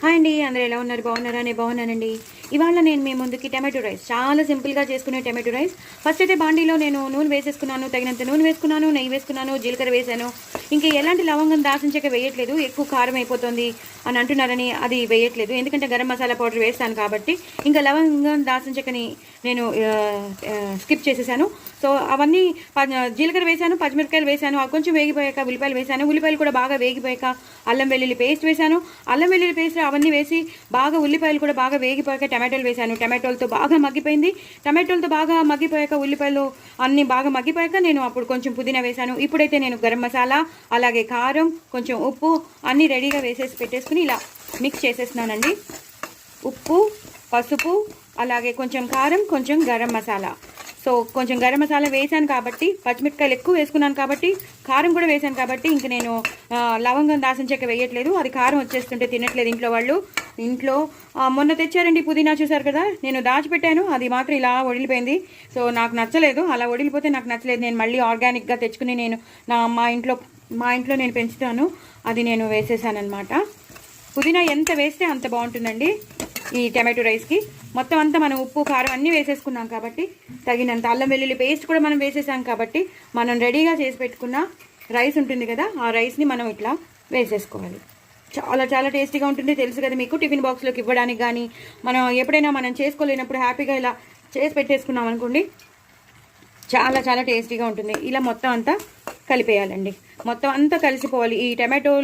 Hi అండి, అందరూ ఎలా ఉన్నారు? బాగున్నారా? నేను బాగున్నానండి. ఇవాళ నేను మీ ముందుకి టమాటో రైస్, చాలా సింపుల్గా చేసుకునే టమాటో రైస్. ఫస్ట్ అయితే బాండీలో నేను నూనె వేసేసుకున్నాను, తగినంత నూనె వేసుకున్నాను, నెయ్యి వేసుకున్నాను, జీలకర్ర వేసాను. ఇంకా ఎలాంటి లవంగం దాల్చిన వేయట్లేదు, ఎక్కువ కారం అయిపోతుంది అని అంటున్నారని అది వేయట్లేదు, ఎందుకంటే గరం మసాలా పౌడర్ వేస్తాను కాబట్టి. ఇంకా లవంగం దాల్చిన నేను స్కిప్ చేసేసాను. సో అవన్నీ జీలకర్ర వేసాను, పచ్చిమిరపకాయలు వేసాను, అవి కొంచెం వేగిపోయాక ఉల్లిపాయలు వేసాను. ఉల్లిపాయలు కూడా బాగా వేగిపోయాక అల్లం వెల్లుల్లి పేస్ట్ వేసాను. అల్లం వెల్లుల్లి పేస్ట్ అవన్నీ వేసి బాగా ఉల్లిపాయలు కూడా బాగా వేగిపోయాక టమాటోలు వేసాను. టమాటోలతో బాగా మగ్గిపోయింది. టమాటోలతో బాగా మగ్గిపోయాక ఉల్లిపాయలు అన్నీ బాగా మగ్గిపోయాక నేను అప్పుడు కొంచెం పుదీనా వేసాను. ఇప్పుడైతే నేను గరం మసాలా, అలాగే కారం, కొంచెం ఉప్పు అన్నీ రెడీగా వేసేసి పెట్టేసుకుని ఇలా మిక్స్ చేసేస్తున్నానండి. ఉప్పు, పసుపు, అలాగే కొంచెం కారం, కొంచెం గరం మసాలా. సో కొంచెం గరం మసాలా వేసాను కాబట్టి, పచ్చిమిరపకాయలు ఎక్కువ వేసుకున్నాను కాబట్టి, కారం కూడా వేసాను కాబట్టి ఇంక నేను లవంగం దాల్చిన చెక్క వేయట్లేదు. అది కారం వచ్చేస్తుంటే తినట్లేదు ఇంట్లో వాళ్ళు. ఇంట్లో మొన్న తెచ్చారండి పుదీనా, చూసారు కదా, నేను దాచిపెట్టాను, అది మాత్రం ఇలా వడిలిపోయింది. సో నాకు నచ్చలేదు, అలా వడిలిపోతే నాకు నచ్చలేదు. నేను మళ్ళీ ఆర్గానిక్గా తెచ్చుకుని నేను మా ఇంట్లో నేను పెంచుతాను, అది నేను వేసేసాను అనమాట. పుదీనా ఎంత వేస్తే అంత బాగుంటుందండి ఈ టమాటో రైస్కి. మొత్తం అంతా మనం ఉప్పు, కారం అన్నీ వేసేసుకున్నాం కాబట్టి, తగినంత అల్లం వెల్లుల్లి పేస్ట్ కూడా మనం వేసేసాం కాబట్టి, మనం రెడీగా చేసి పెట్టుకున్న రైస్ ఉంటుంది కదా, ఆ రైస్ని మనం ఇట్లా వేసేసుకోవాలి. చాలా చాలా టేస్టీగా ఉంటుంది, తెలుసు కదా మీకు. టిఫిన్ బాక్స్లోకి ఇవ్వడానికి కానీ, మనం ఎప్పుడైనా మనం చేసుకోలేనప్పుడు హ్యాపీగా ఇలా చేసి పెట్టేసుకున్నాం అనుకోండి, చాలా చాలా టేస్టీగా ఉంటుంది. ఇలా మొత్తం అంతా కలిపేయాలండి. మొత్తం అంతా కలిసిపోవాలి ఈ టమాటో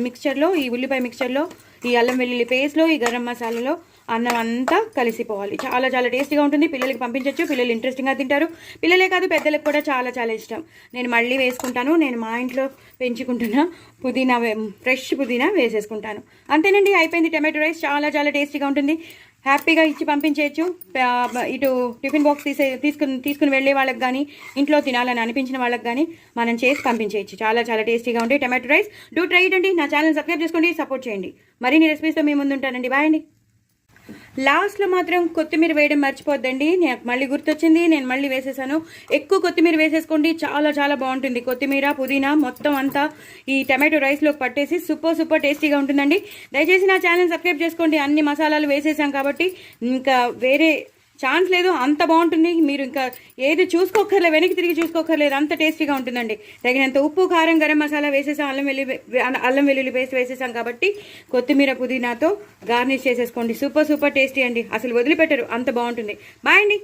మిక్చర్లో, ఈ ఉల్లిపాయ మిక్చర్లో, ఈ అల్లం వెల్లుల్లి పేస్ట్లో, ఈ గరం మసాలాలో అన్నం అంతా కలిసిపోవాలి. చాలా చాలా టేస్టీగా ఉంటుంది. పిల్లలకి పంపించవచ్చు, పిల్లలు ఇంట్రెస్టింగ్గా తింటారు. పిల్లలే కాదు, పెద్దలకు కూడా చాలా చాలా ఇష్టం. నేను మళ్ళీ వేసుకుంటాను, నేను మా ఇంట్లో పెంచుకుంటున్న పుదీనా, ఫ్రెష్ పుదీనా వేసేసుకుంటాను. అంతేనండి, అయిపోయింది టమాటో రైస్. చాలా చాలా టేస్టీగా ఉంటుంది. హ్యాపీగా ఇచ్చి పంపించేయచ్చు. ఇటు టిఫిన్ బాక్స్ తీసుకుని వెళ్ళే వాళ్ళకి కానీ, ఇంట్లో తినాలని అనిపించిన వాళ్ళకి కానీ మనం చేసి పంపించేయచ్చు. చాలా చాలా టేస్టీగా ఉంటాయి tomato rice. Do try it అండి. నా ఛానల్ సబ్స్క్రైబ్ చేసుకోండి, సపోర్ట్ చేయండి. మరిన్ని రెసిపీస్తో మీ ముందు ఉంటానండి. బాయ్ అండి. లాస్ట్లో మాత్రం కొత్తిమీర వేయడం మర్చిపోద్దండి. నాకు మళ్ళీ గుర్తొచ్చింది, నేను మళ్ళీ వేసేసాను. ఎక్కువ కొత్తిమీర వేసేసుకోండి, చాలా చాలా బాగుంటుంది. కొత్తిమీర, పుదీనా మొత్తం అంతా ఈ టమాటో రైస్లోకి పట్టేసి సూపర్ టేస్టీగా ఉంటుందండి. దయచేసి నా ఛానల్ సబ్స్క్రైబ్ చేసుకోండి. అన్ని మసాలాలు వేసేసాం కాబట్టి ఇంకా వేరే ఛాన్స్ లేదు, అంత బాగుంటుంది. మీరు ఇంకా ఏది చూసుకోకర్లేదు, వెనక్కి తిరిగి చూసుకోకర్లేదు, అంత టేస్టీగా ఉంటుందండి. తగినంత ఉప్పు, కారం, గరం మసాలా వేసేసాం, అల్లం వెల్లుల్లి పేస్ట్ వేసేసాం కాబట్టి కొత్తిమీర, పుదీనాతో గార్నిష్ చేసేసుకోండి. సూపర్ టేస్టీ అండి, అసలు వదిలిపెట్టరు, అంత బాగుంటుంది. బాయ్ అండి.